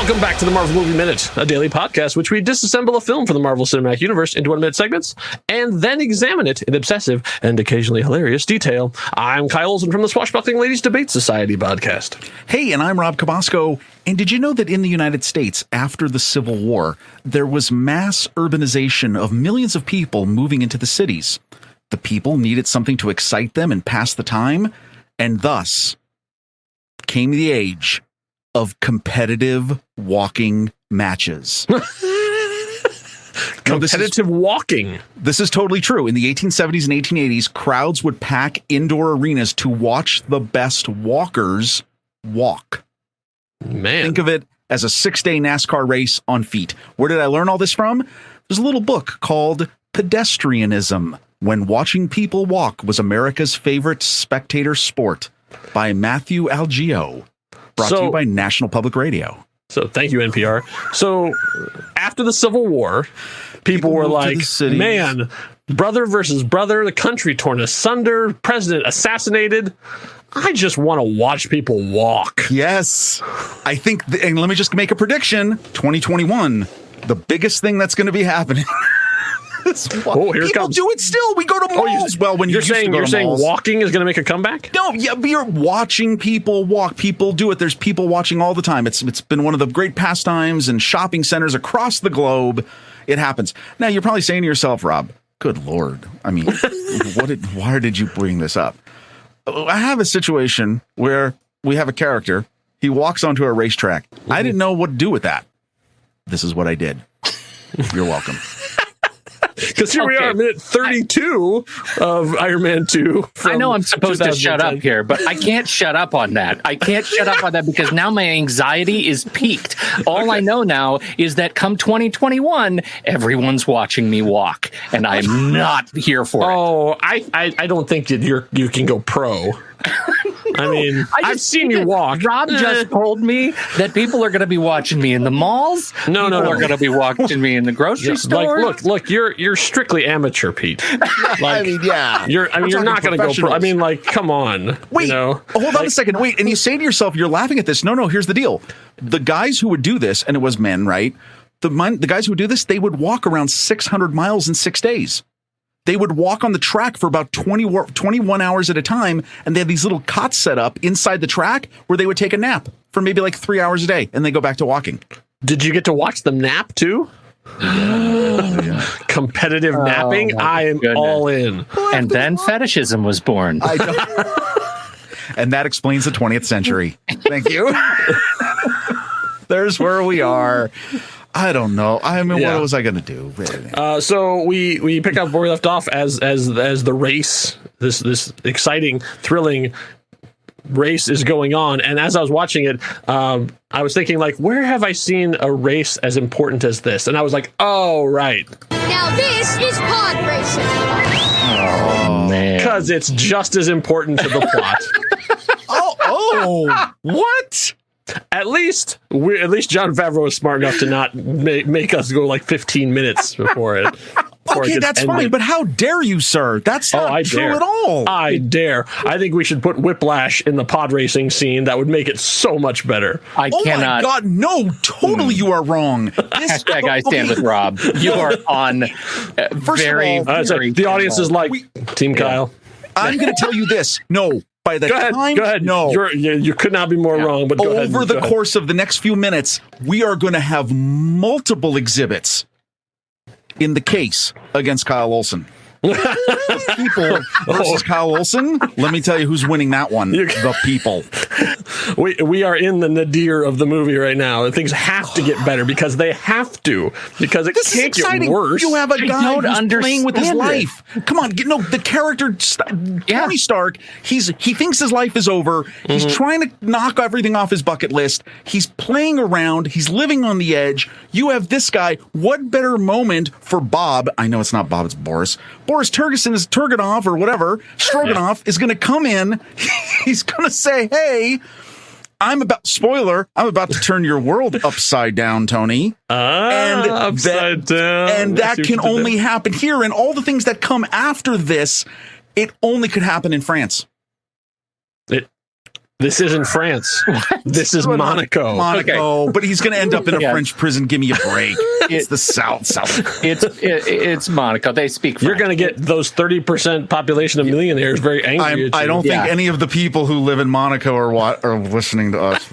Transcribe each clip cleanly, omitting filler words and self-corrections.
Welcome back to the Marvel Movie Minute, a daily podcast which we disassemble a film from the Marvel Cinematic Universe into 1-minute segments and then examine it in obsessive and occasionally hilarious detail. I'm Kyle Olson from the Swashbuckling Ladies Debate Society podcast. Hey, and I'm Rob Cabasco. And did you know that in the United States, after the Civil War, there was mass urbanization of millions of people moving into the cities? The people needed something to excite them and pass the time, and thus came the age of competitive walking matches. Competitive walking. This is totally true. In the 1870s and 1880s, crowds would pack indoor arenas to watch the best walkers walk. Man. Think of it as a 6-day NASCAR race on feet. Where did I learn all this from? There's a little book called Pedestrianism, When Watching People Walk Was America's Favorite Spectator Sport, by Matthew Algeo. Brought to you by National Public Radio. So thank you, NPR. So after the Civil War, people were like, man, brother versus brother, the country torn asunder, president assassinated. I just want to watch people walk. Yes. I think, and let me just make a prediction, 2021, the biggest thing that's going to be happening. Oh, here people comes. Do it still. We go to malls. When you're saying walking is going to make a comeback? No, yeah, we're watching people walk. People do it. There's people watching all the time. It's been one of the great pastimes in shopping centers across the globe. It happens. Now you're probably saying to yourself, Rob, good Lord. I mean, why did you bring this up? I have a situation where we have a character. He walks onto a racetrack. Mm-hmm. I didn't know what to do with that. This is what I did. You're welcome. Because here we are, minute 32 of Iron Man 2. I know I'm supposed to shut up here, but I can't shut up on that. I can't shut up on that because now my anxiety is peaked. All I know now is that come 2021, everyone's watching me walk, and I'm not here for it. Oh, I don't think you can go pro. I mean, I've seen you walk. Rob just told me that people are going to be watching me in the malls. No. People are going to be watching me in the grocery store. Like, look, you're strictly amateur, Pete. Like, I mean, yeah. You're not going to go pro. I mean, like, come on. Wait, hold on a second. Wait, and you say to yourself, you're laughing at this. No, here's the deal. The guys who would do this, and it was men, right? The guys who would do this, they would walk around 600 miles in 6 days. They would walk on the track for about 21 hours at a time, and they had these little cots set up inside the track where they would take a nap for maybe like 3 hours a day, and they go back to walking. Did you get to watch them nap too? Yeah. Competitive napping? I am all in. And then fetishism was born. And that explains the 20th century. Thank you. There's where we are. I don't know. I mean, what was I going to do? So we pick up where we left off as the race, this exciting, thrilling race is going on. And as I was watching it, I was thinking, like, where have I seen a race as important as this? And I was like, oh, right. Now this is pod racing. Oh, man. Because it's just as important to the plot. What? At least Jon Favreau is smart enough to not make us go like 15 minutes before it. Okay, that's fine, but how dare you, sir? That's not true at all. I dare. I think we should put Whiplash in the pod racing scene. That would make it so much better. I cannot. My God, no, totally you are wrong. Hashtag I stand with Rob. You are on very the audience is like, Team Kyle. I'm going to tell you this. No. By the go ahead. No. You could not be more wrong, but go ahead. Over the course of the next few minutes, we are going to have multiple exhibits in the case against Kyle Olson. People versus Kyle Olson. Let me tell you who's winning that one. The people. We are in the nadir of the movie right now. Things have to get better because they have to. Because it can't get worse. You have a guy who's playing with his life. Come on, the character Tony Stark. He thinks his life is over. Mm-hmm. He's trying to knock everything off his bucket list. He's playing around. He's living on the edge. You have this guy. What better moment for Bob? I know it's not Bob. It's Boris. Boris Turgeson is Turganov or whatever. Stroganoff is going to come in. He's going to say, hey, I'm about to turn your world upside down, Tony. Upside down. And that can only happen here. And all the things that come after this, it only could happen in France. This isn't France. This is Monaco. Monaco, but he's going to end up in a French prison. Give me a break. It's the South. It's Monaco. They speak French. You're going to get those 30% population of millionaires very angry at you. I don't think any of the people who live in Monaco are listening to us.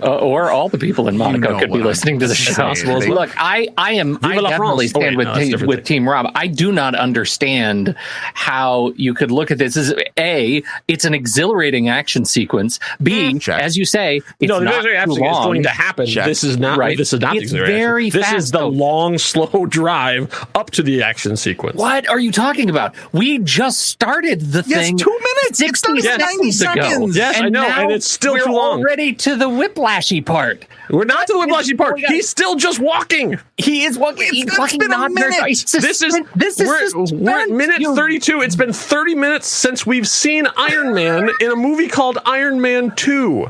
Or all the people in Monaco could be listening to the show. Look, I definitely stand with Team Rob. I do not understand how you could look at this as A, it's an exhilarating action sequence. B, as you say, it's not too long. It's going to happen. Check. This is not. Right. This is not. It's very fast. This is the long, slow drive up to the action sequence. What are you talking about? We just started the thing. 2 minutes. 60 seconds ago. Yes, I know, and it's still too long. We're already to the whiplashy part. We're not to the whiplashy part. He's still just walking. He is walking. He's walking not very fast. We're at minute 32. It's been 30 minutes since we've seen Iron Man in a movie called Iron Man 2.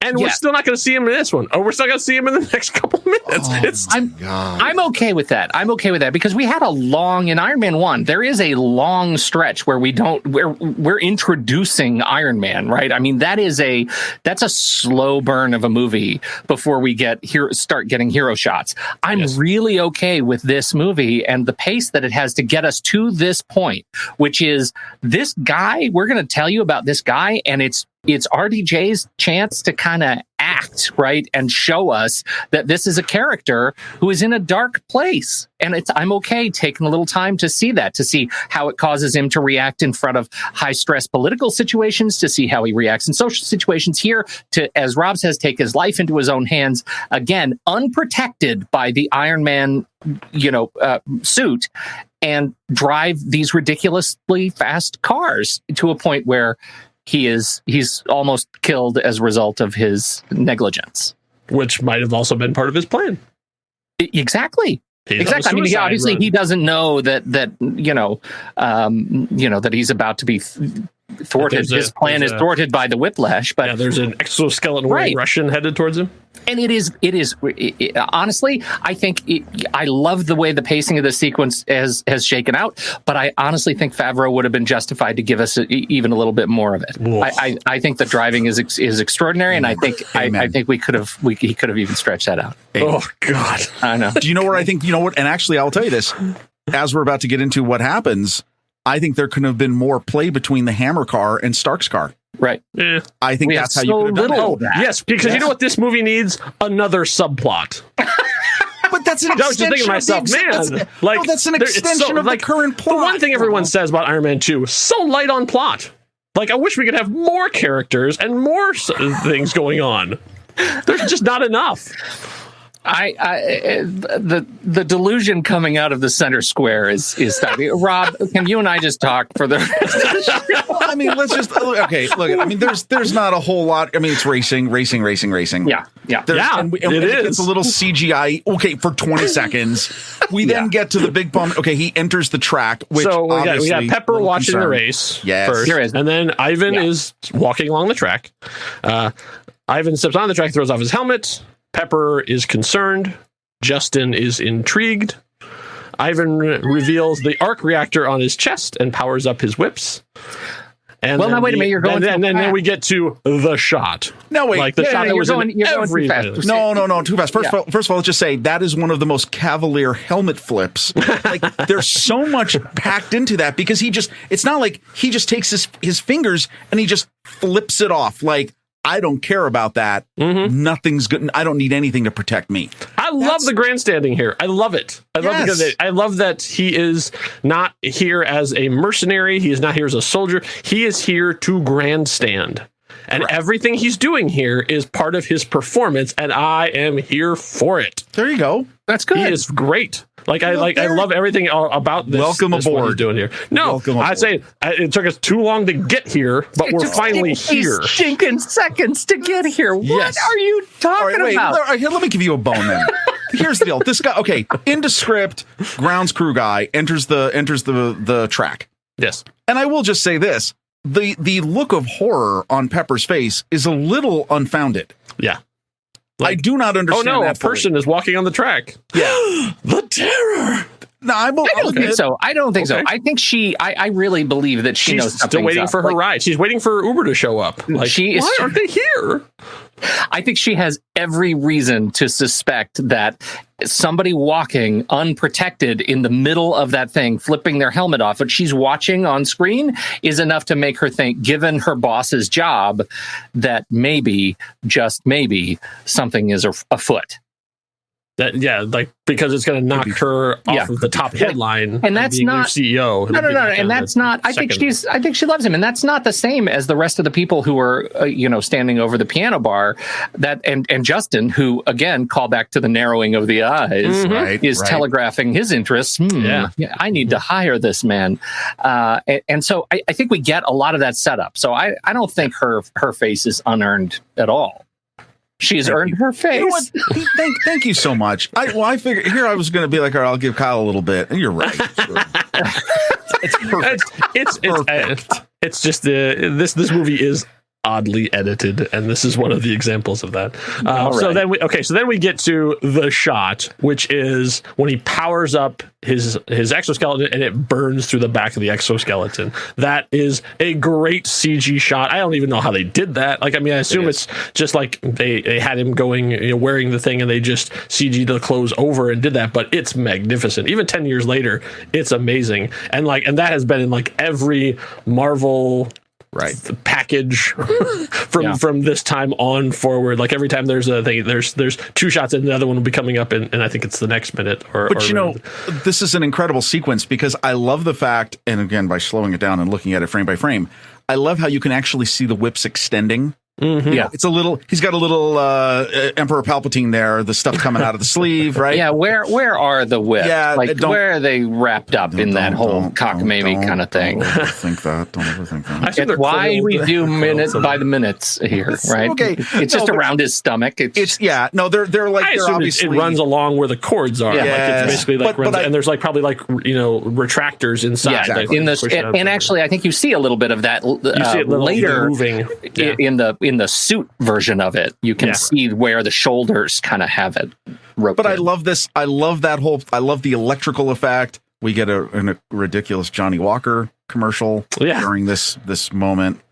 And we're still not going to see him in this one. Or we're still going to see him in the next couple minutes. I'm okay with that. I'm okay with that because we had a long in Iron Man 1. There is a long stretch where we're introducing Iron Man, right? I mean, that's a slow burn of a movie before we start getting hero shots. I'm really okay with this movie and the pace that it has to get us to this point, which is this guy. We're going to tell you about this guy, and it's RDJ's chance to kind of act, right, and show us that this is a character who is in a dark place. And I'm okay taking a little time to see that, to see how it causes him to react in front of high-stress political situations, to see how he reacts in social situations here, to, as Rob says, take his life into his own hands, again, unprotected by the Iron Man, suit, and drive these ridiculously fast cars to a point where he's almost killed as a result of his negligence, which might have also been part of his plan. Exactly. I mean, obviously he doesn't know that he's about to be thwarted. His plan is thwarted by the whiplash. But there's an exoskeleton wearing Russian headed towards him. And it is honestly, I think I love the way the pacing of the sequence has shaken out, but I honestly think Favreau would have been justified to give us even a little bit more of it. I think the driving is extraordinary, and I think he could have even stretched that out. Oh God, I know. Do you know where I think, and actually I'll tell you this, as we're about to get into what happens, I think there could have been more play between the Hammer car and Stark's car. Right. Yeah. I think that's how you could have done it. Yes, because you know what this movie needs? Another subplot. But that's an extension. I was just thinking to myself, that's an extension of the current plot. The one thing everyone says about Iron Man 2, so light on plot. Like, I wish we could have more characters and more things going on. There's just not enough. The delusion coming out of the center square is that. Rob, can you and I just talk for the rest of the show? I mean, let's just look. I mean, there's not a whole lot. I mean, it's racing. Yeah. And it gets a little CGI. Okay, for 20 seconds. We then get to the big bump. Okay, he enters the track. Which so we got Pepper watching the race. Yes, first, and then Ivan is walking along the track. Ivan steps on the track, throws off his helmet. Pepper is concerned. Justin is intrigued. Ivan reveals the arc reactor on his chest and powers up his whips. And now wait a minute, you're going. And then we get to the shot. No, wait, like the shot that was in every. No, too fast. First of all, let's just say that is one of the most cavalier helmet flips. Like, there's so much packed into that because it's not like he just takes his fingers and he just flips it off. Like, I don't care about that. Mm-hmm. Nothing's good. I don't need anything to protect me. I love the grandstanding here. I love it. I love that he is not here as a mercenary. He is not here as a soldier. He is here to grandstand. And everything he's doing here is part of his performance, and I am here for it. There you go. That's good. He is great. I love everything about this. Welcome aboard. What he's doing here. No, I'd say it took us too long to get here, but we're finally here. Stinking seconds to get here. What are you talking about? All right, here, let me give you a bone then. Here's the deal. This guy, into script, grounds crew guy enters the track. Yes, and I will just say this: the look of horror on Pepper's face is a little unfounded. Yeah. I do not understand. A person is walking on the track. Yeah. The terror. No, I don't think so. I don't think so. Okay. I think I really believe that she knows She's something's still waiting up. for her ride. She's waiting for Uber to show up. Like, why aren't they here? I think she has every reason to suspect that somebody walking unprotected in the middle of that thing, flipping their helmet off, what she's watching on screen is enough to make her think, given her boss's job, that maybe, just maybe, something is afoot. That like because it's going to knock her off of the top headline, and that's not CEO. No, and that's not. I think she loves him, and that's not the same as the rest of the people who are standing over the piano bar. That and Justin, who again call back to the narrowing of the eyes, is telegraphing his interests. I need to hire this man, and so I think we get a lot of that setup. So I don't think her face is unearned at all. She's earned her face. You know what? Thank you so much. I figured here I was going to be like, all right, I'll give Kyle a little bit. And you're right. It's perfect. It's perfect. It's just this movie is oddly edited, and this is one of the examples of that. So then we get to the shot, which is when he powers up his exoskeleton and it burns through the back of the exoskeleton. That is a great CG shot. I don't even know how they did that. Like, I mean, I assume it's just like they had him going, wearing the thing, and they just CG'd the clothes over and did that. But it's magnificent. Even 10 years later, it's amazing. And that has been in like every Marvel package from this time on forward. Like every time there's a thing, there's two shots and the other one will be coming up, and I think it's the next minute. This is an incredible sequence because I love the fact, and again by slowing it down and looking at it frame by frame, I love how you can actually see the whips extending. Mm-hmm. Yeah, it's he's got a little Emperor Palpatine there, the stuff coming out of the sleeve, right? Yeah, where are the whips? Yeah, where are they wrapped up in that whole cockamamie kind of thing? Don't overthink that. It's why we do minutes by the minutes here, right? Okay. It's just around his stomach. They're like, I they're obviously it runs along where the cords are. Yeah. Like it's basically like and there's like probably like retractors inside. Yeah, exactly. And actually, I think you see a little bit of that later moving in the suit version of it. You can see where the shoulders kind of have it roped. But I love this. I love the electrical effect. We get a ridiculous Johnny Walker commercial during this moment.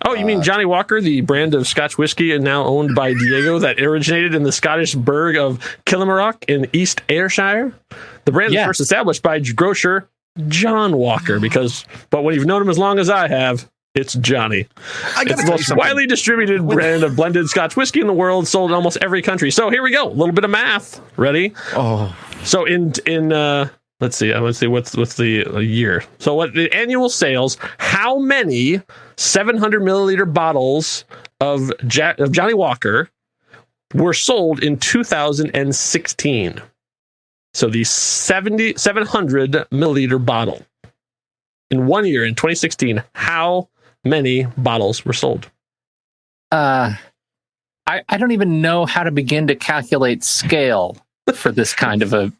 Oh, you mean Johnny Walker, the brand of Scotch whiskey and now owned by Diego that originated in the Scottish burgh of Kilmarnock in East Ayrshire? The brand was first established by grocer John Walker but when you've known him as long as I have, it's Johnny. It's the most widely distributed brand of blended Scotch whiskey in the world, sold in almost every country. So here we go. A little bit of math. Ready? Oh. So in let's see what's the year. So what the annual sales? How many 700 milliliter bottles of Johnny Walker were sold in 2016? So the 700 milliliter bottle in 1 year in 2016. How many bottles were sold? I don't even know how to begin to calculate scale for this kind of a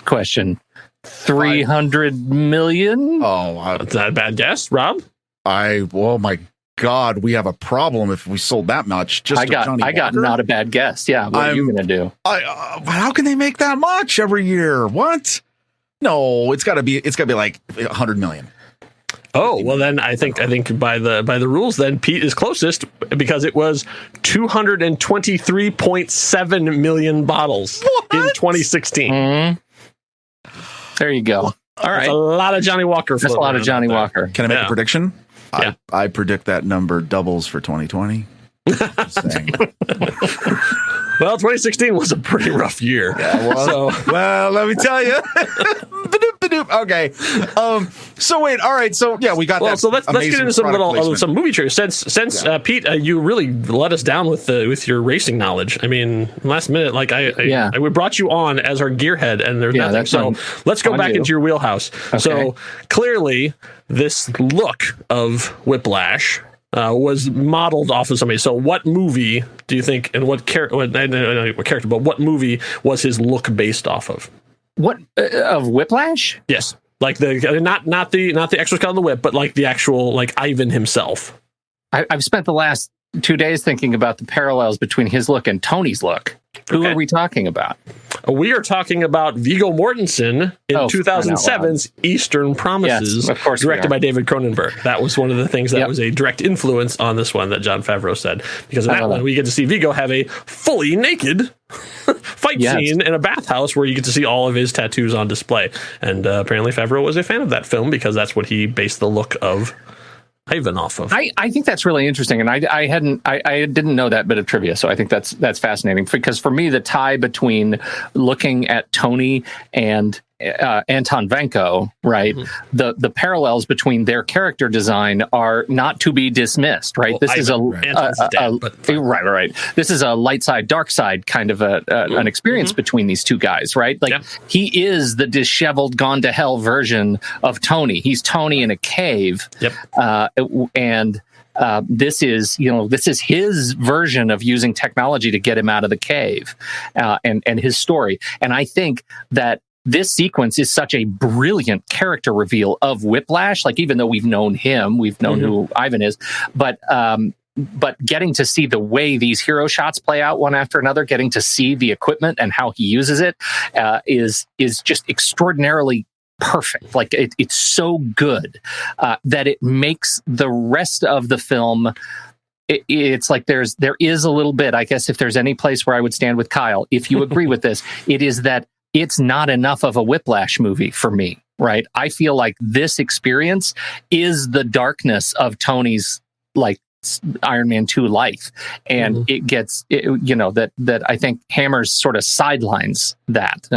question. 300 million? Oh, that's not a bad guess, Rob. Oh my God, we have a problem if we sold that much. I got not a bad guess. Yeah, what are you gonna do? How can they make that much every year? What? No, it's got to be like 100 million. Oh, well then I think by the rules then Pete is closest because it was 223.7 million bottles in 2016. Mm-hmm. There you go. All right. That's a lot of Johnny Walker. That's a lot of Johnny Walker. Can I make a prediction? Yeah. I predict that number doubles for 2020. Just saying. Well, 2016 was a pretty rough year. Yeah, well, let me tell you. Okay. So wait. All right. So yeah, we got that. So let's get into some movie trivia. Since Pete, you really let us down with your racing knowledge. I mean, last minute, like we brought you on as our gearhead, and there's nothing. So let's go back into your wheelhouse. Okay. So clearly, this look of Whiplash was modeled off of somebody. So what movie do you think, and what character, but what movie was his look based off of? What of Whiplash? Yes, like not the exoskeleton of the whip, but like the actual like Ivan himself. I've spent the last 2 days thinking about the parallels between his look and Tony's look. Who are we talking about? We are talking about Viggo Mortensen in 2007's Eastern Promises, Yes, of course directed by David Cronenberg. That was one of the things that was a direct influence on this one that Jon Favreau said. Because in that one, we get to see Viggo have a fully naked fight scene in a bathhouse where you get to see all of his tattoos on display. And apparently Favreau was a fan of that film because that's what he based the look of Ivan off of. I think that's really interesting, and I didn't know that bit of trivia, so I think that's fascinating, because for me the tie between looking at Tony and Anton Vanko, right? Mm-hmm. The parallels between their character design are not to be dismissed, right? This is right. This is a light side, dark side kind of an experience between these two guys, right? Like he is the disheveled, gone to hell version of Tony. He's Tony in a cave, and this is his version of using technology to get him out of the cave, and his story. And I think that this sequence is such a brilliant character reveal of Whiplash. Like, even though we've known him, we've known who Ivan is, but getting to see the way these hero shots play out one after another, getting to see the equipment and how he uses it, is just extraordinarily perfect. Like, it's so good that it makes the rest of the film. It's like there is a little bit, I guess, if there's any place where I would stand with Kyle, if you agree with this, it is that it's not enough of a Whiplash movie for me, right? I feel like this experience is the darkness of Tony's, like, Iron Man 2 life. And it gets, that I think Hammers sort of sidelines that,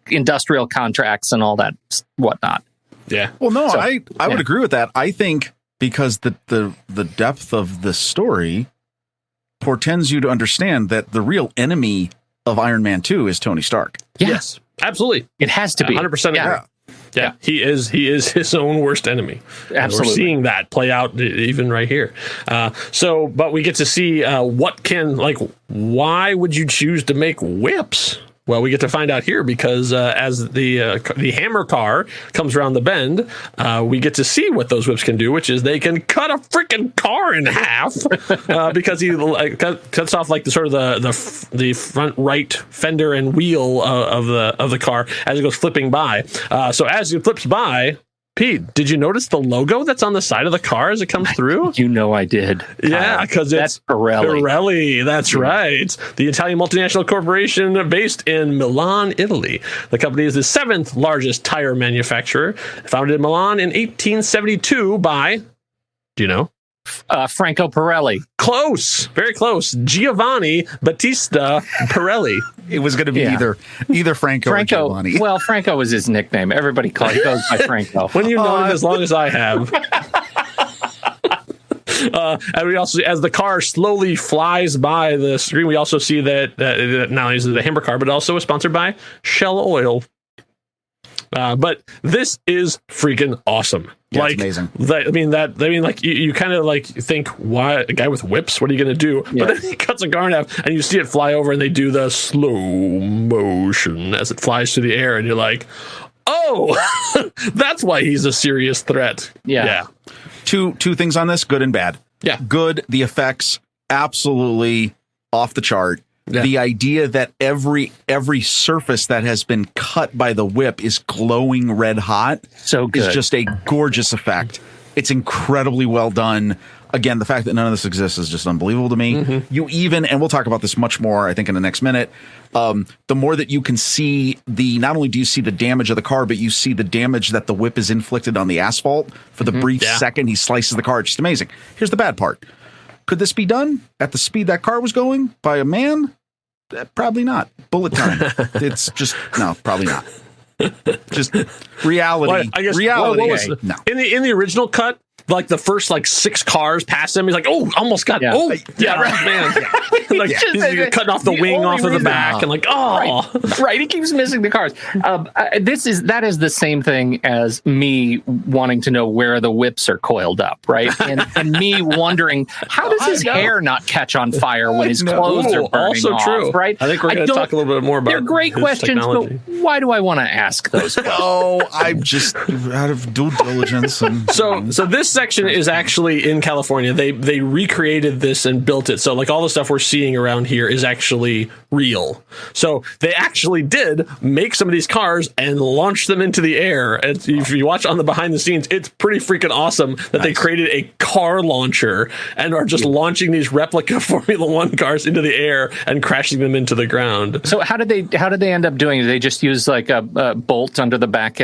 industrial contracts and all that whatnot. Yeah. Well, no, so, I would agree with that. I think because the depth of the story portends you to understand that the real enemy of Iron Man 2 is Tony Stark. Yeah. Yes, absolutely. It has to be 100%. Yeah. He is his own worst enemy. Absolutely. And we're seeing that play out even right here. But we get to see why would you choose to make whips? Well, we get to find out here because as the hammer car comes around the bend, we get to see what those whips can do, which is they can cut a freaking car in half because he cuts off like the front right fender and wheel of the car as it goes flipping by. So as it flips by, Pete, did you notice the logo that's on the side of the car as it comes through? I did. Yeah, because it's Pirelli. Pirelli, that's right. The Italian multinational corporation based in Milan, Italy. The company is the 7th largest tire manufacturer, founded in Milan in 1872 by, do you know? Franco Pirelli. Close, very close. Giovanni Battista Pirelli. It was going to be either Franco or Giovanni. Well, Franco was his nickname. Everybody goes by Franco. When you've known him as long as I have. And we also, as the car slowly flies by the screen, we also see that not only is it a hammer car, but also is sponsored by Shell Oil. But this is freaking awesome. Yeah, it's amazing. You kind of like think, why a guy with whips? What are you going to do? Yeah. But then he cuts a car in half, and you see it fly over, and they do the slow motion as it flies through the air, and you're like, oh, that's why he's a serious threat. Yeah. Two things on this: good and bad. Yeah. Good. The effects absolutely off the chart. Yeah. The idea that every surface that has been cut by the whip is glowing red hot is just a gorgeous effect. It's incredibly well done. Again, the fact that none of this exists is just unbelievable to me. Mm-hmm. And we'll talk about this much more, I think, in the next minute. The more that you can see not only do you see the damage of the car, but you see the damage that the whip is inflicted on the asphalt for the brief second he slices the car. It's just amazing. Here's the bad part. Could this be done at the speed that car was going by a man? Probably not. Bullet time. It's just, no, probably not. Just reality. Well, I guess, reality. No. In the original cut, like the first 6 cars past him, he's like, oh, almost got it. Oh, right, man. Like, he's cutting off the wing off of the back and like, oh. Right. He keeps missing the cars. That is the same thing as me wanting to know where the whips are coiled up, right? And me wondering, how does his hair not catch on fire when his clothes are burning also off, true. Right? I think we're going to talk a little bit more about. They're great questions, technology. But why do I want to ask those? I'm just out of due diligence. So this section is actually in California. They recreated this and built it. So like all the stuff we're seeing around here is actually real. So they actually did make some of these cars and launch them into the air. And if you watch on the behind the scenes, it's pretty freaking awesome that they created a car launcher and are just launching these replica Formula One cars into the air and crashing them into the ground. So how did they end up doing it? Did they just use like a bolt under the back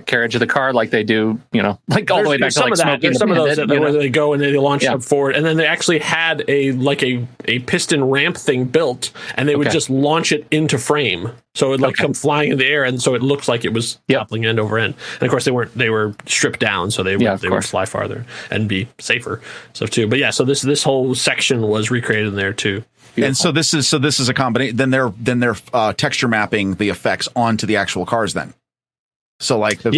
carriage of the car like they do, like all the way back to like Smokey and the some of those Bandit, where they go and they launch up forward, and then they actually had a piston ramp thing built, and they would just launch it into frame, so it would come flying in the air, and so it looks like it was toppling end over end. And of course they were stripped down, so they would fly farther and be safer stuff too. But yeah, so this whole section was recreated in there too. Beautiful. And so this is a combination. Then they're texture mapping the effects onto the actual cars then. So like the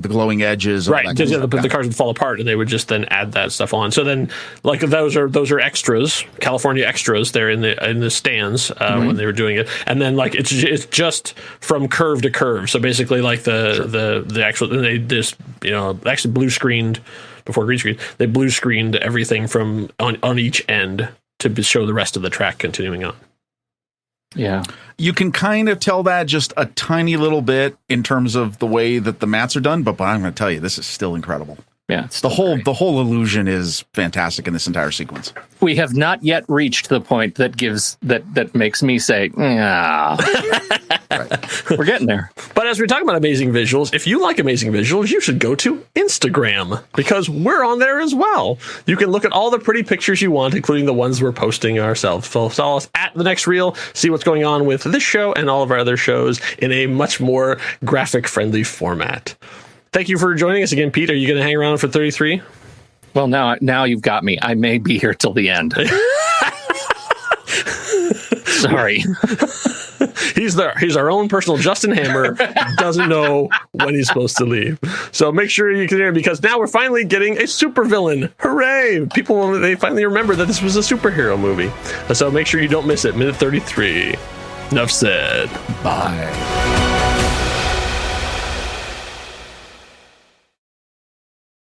glowing edges, right? The cars would fall apart, and they would just then add that stuff on. So then, like those are extras, California extras. They're in the stands when they were doing it, and then like it's just from curve to curve. So basically, like the actual they just actually blue screened before green screen. They blue screened everything from on each end to show the rest of the track continuing on. Yeah. You can kind of tell that just a tiny little bit in terms of the way that the mats are done, but I'm going to tell you, this is still incredible. Yeah, the whole illusion is fantastic in this entire sequence. We have not yet reached the point that makes me say, right. We're getting there. But as we're talking about amazing visuals, if you like amazing visuals, you should go to Instagram, because we're on there as well. You can look at all the pretty pictures you want, including the ones we're posting ourselves. Follow us at The Next Reel, see what's going on with this show and all of our other shows in a much more graphic-friendly format. Thank you for joining us again, Pete. Are you going to hang around for 33? Well, now you've got me. I may be here till the end. Sorry. He's our own personal Justin Hammer. Doesn't know when he's supposed to leave. So make sure you can hear him, because now we're finally getting a supervillain. Hooray! People, they finally remember that this was a superhero movie. So make sure you don't miss it. Minute 33. Enough said. Bye.